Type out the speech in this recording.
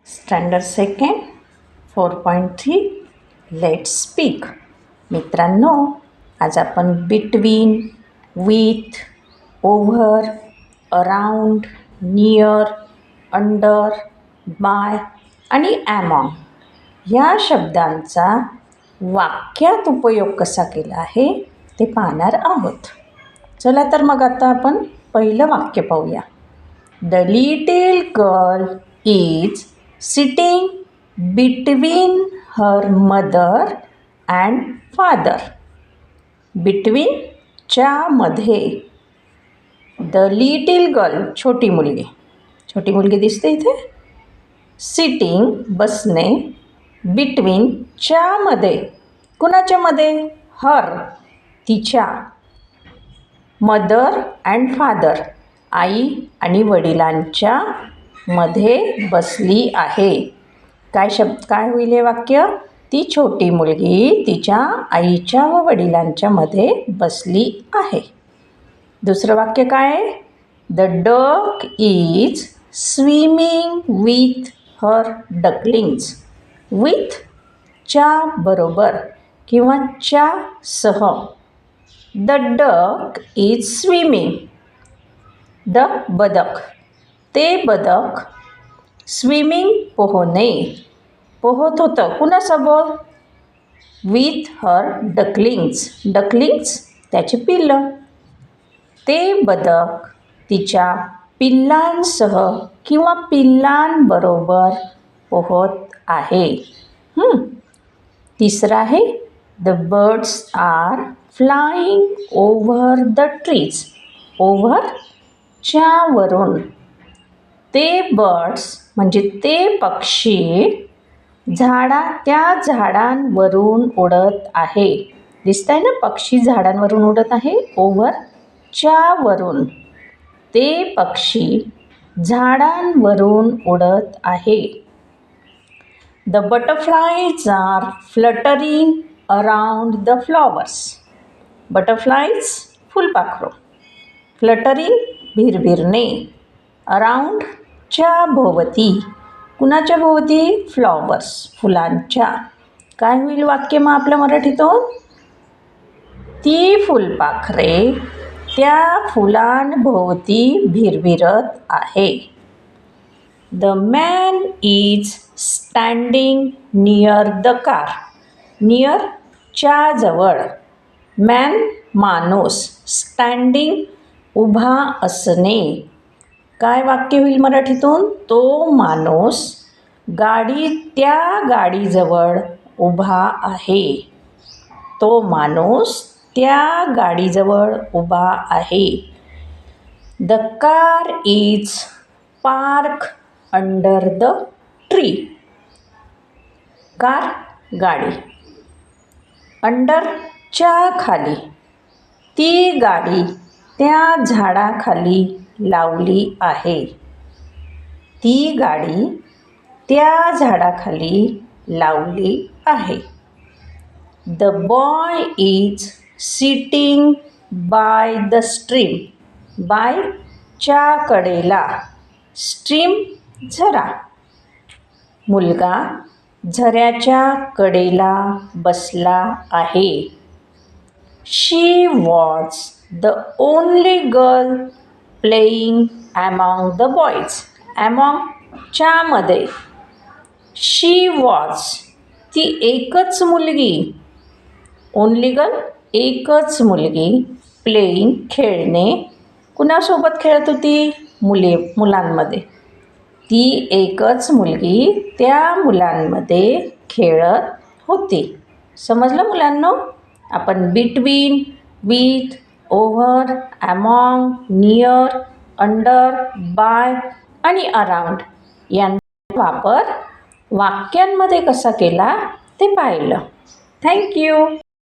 Standard second 4.3 let's speak. मित्रांनो, आज आपण between, with, over, around, near, under, by आणि ॲमॉंग या शब्दांचा वाक्यात उपयोग कसा केला आहे ते पाहणार आहोत. चला तर मग आता आपण पहिलं वाक्य पाहूया. The little girl is sitting between her mother and father. Between च्या मध्ये. द लिटिल गर्ल छोटी मुलगी दिसते इथे. सिटिंग बसणे. बिटवीन च्या मध्ये. कुणाच्या मध्ये? हर तिच्या. मदर अँड फादर आई आणि वडिलांच्या मध्ये बसली आहे. काय होईल हे वाक्य? ती छोटी मुलगी तिच्या आईच्या व वडिलांच्या मध्ये बसली आहे. दुसरं वाक्य काय आहे? The duck is swimming with her ducklings. With च्या बरोबर किंवा च्या सह. The duck is swimming. The बदक. ते बदक. स्विमिंग पोहणे. पोहत होतं कुणासोबत? With her ducklings. डकलिंग्स त्याचे पिल्लं. ते बदक तिच्या पिल्लांसह किंवा पिल्लांबरोबर पोहत आहे. तिसरं आहे the birds are flying over the trees. Over च्या वरून. ते बर्ड्स म्हणजे ते पक्षी त्या झाडांवरून उडत आहे. दिसत आहे ना, पक्षी झाडांवरून उडत आहे. ओव्हर च्या वरून. ते पक्षी झाडांवरून उडत आहे. The butterflies are fluttering around the flowers. Butterflies फुलपाखरू. फ्लटरिंग भिरभिरणे. अराउंड च्या भोवती. कुणाच्या भोवती? फ्लॉवर्स फुलांच्या. काय होईल वाक्य मग आपल्या मराठीतून? ती फुलपाखरे त्या फुलांभोवती भिरभिरत आहे. The man is standing near the car. Near च्या जवळ. मॅन माणूस. स्टँडिंग उभा असणे. काय वाक्य होईल मराठीतून? तो माणूस त्या गाडीजवळ उभा आहे. तो माणूस त्या गाडीजवळ उभा आहे. The car is park under the tree. Car गाडी. अंडर च्या खाली. ती गाडी त्या झाडाखाली लावली आहे. ती गाडी त्या झाडाखाली लावली आहे. The boy is sitting by the stream. By च्या कडेला. स्ट्रीम झरा. मुलगा झऱ्याच्या कडेला बसला आहे. She was the only girl playing among the boys. Among च्या मध्ये. शी वॉज ती एकच मुलगी. ओनली गर्ल एकच मुलगी. प्लेइंग खेळणे. कुणासोबत खेळत होती? मुलांमध्ये. ती एकच मुलगी त्या मुलांमध्ये खेळत होती. समजलं मुलांनो? आपण between, with, over, among, near, under, by आणि अराउंड यांचा वापर वाक्यांमध्ये कसा केला ते पाहिलं. थँक्यू.